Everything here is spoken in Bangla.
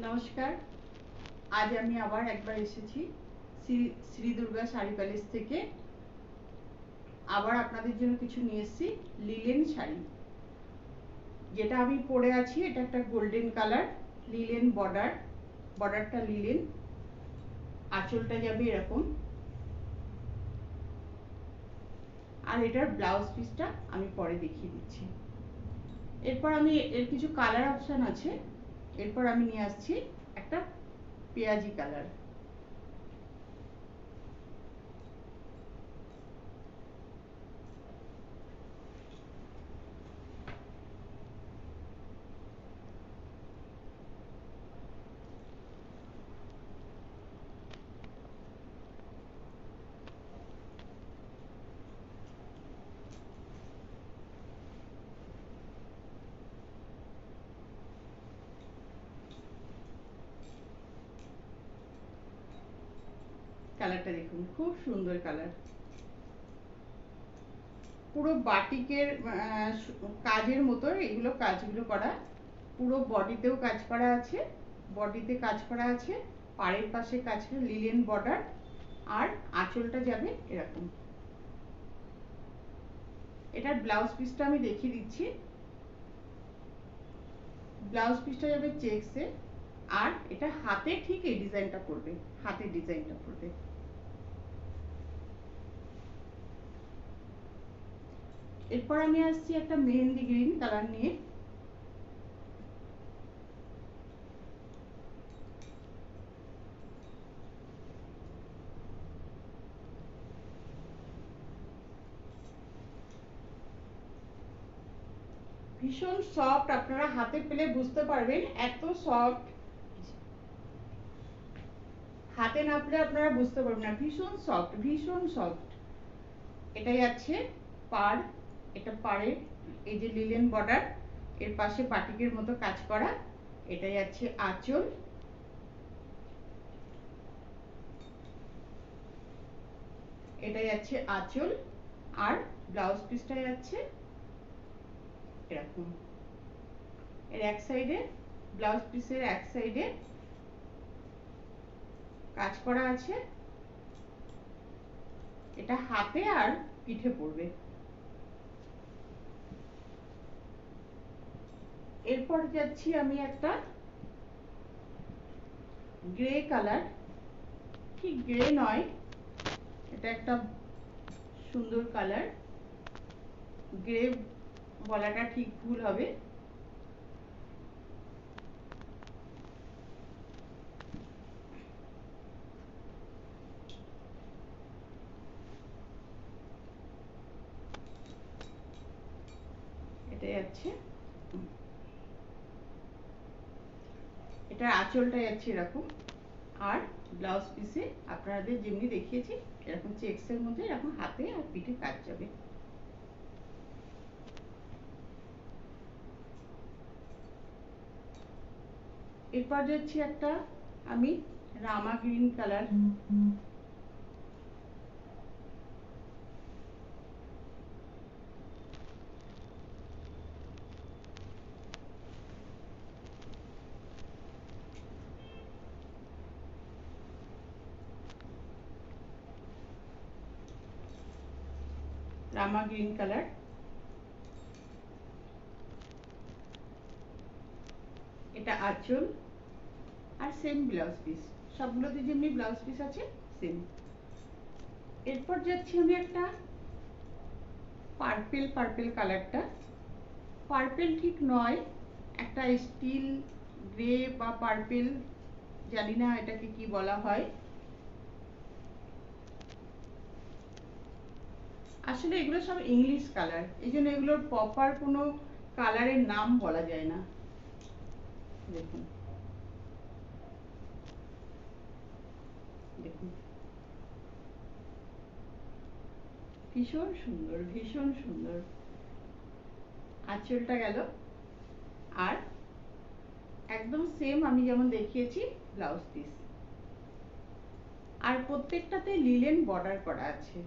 নমস্কার। আজ আমি আবার একবার এসেছি শ্রী দুর্গা শাড়ি প্যালেস থেকে। আবার আপনাদের জন্য কিছু নিয়ে এসেছি লিলেন শাড়ি। যেটা আমি পরে আছি এটা একটা গোল্ডেন কালার, লিলেন বর্ডারটা লিলেন, আঁচলটা যাবে এরকম, আর এটার ব্লাউজ পিসটা আমি পরে দেখিয়ে দিচ্ছি। এরপর আমি এর কিছু কালার অপশন আছে। এরপর আমি নিয়ে আসছি একটা পেঁয়াজি কালার। কালারটা দেখুন, খুব সুন্দর কালার। পুরো বাটিকের কাজের মতো এগুলো কাজগুলো করা। পুরো বডিতেও কাজ করা আছে, বডিতে কাজ করা আছে, পাড়ের পাশে কাজ করা, লিলেন বর্ডার, আর আঁচলটা যাবে এরকম। এটার ব্লাউজ পিসটা আমি দেখিয়ে দিচ্ছি। ব্লাউজ পিসটা যাবে চেকসে, আর এটা হাতে ঠিক এই ডিজাইনটা করবে, হাতের ডিজাইনটা করবে। এরপর আমি আসছি একটা মেহেন্দি গ্রিন কালার নিয়ে। ভীষণ সফট, আপনারা হাতে পেলে বুঝতে পারবেন এত সফট। হাতে না পেলে আপনারা বুঝতে পারবেন না, ভীষণ সফট, ভীষণ সফট। এটাই আছে পাড়, এটা পাড়ের এই যে লিলেন বর্ডার, এর পাশে বাটিকের মতো কাজ করা। এটাই আছে আঁচল, এটাই আছে আঁচল, আর ব্লাউজ পিসটাই আছে এরকম। এর এক সাইডে, ব্লাউজ পিসের এক সাইডে কাজ করা আছে। এটা হাতে আর পিঠে পড়বে। এরপর যাচ্ছি আমি একটা গ্রে কালার, ঠিক গ্রে নয়, এটা একটা সুন্দর কালার। গ্রে বলাটা ঠিক ভুল হবে। এটাই আছে, এটা আঁচলটা যাচ্ছে এরকম, আর ব্লাউজ পিসে আপনাদের যেমনি দেখিয়েছি এরকম চেকসের মধ্যে এরকম হাতে আর পিঠে কাজ যাবে। এরপর যাচ্ছি একটা আমি রামা গ্রিন কালার। রামা গ্রিন কালার, এটা আঁচল, আর সেম ব্লাউজ পিস, সবগুলোতে যেমনি ব্লাউজ পিস আছে সেম। এরপর যাচ্ছি আমি একটা পার্পেল, পার্পেল কালারটা, পার্পেল ঠিক নয়, একটা স্টিল গ্রে বা পার্পেল, জানি না এটাকে কি বলা হয়। আসলে এগুলো সব ইংলিশ কালার, এই জন্য এগুলোর প্রপার কোনো কালারের নাম বলা যায় না। দেখুন, দেখুন, ভীষণ সুন্দর, ভীষণ সুন্দর। আঁচলটা গেল, আর একদম সেম আমি যেমন দেখিয়েছি ব্লাউজ পিস, আর প্রত্যেকটাতে লিলেন বর্ডার করা আছে।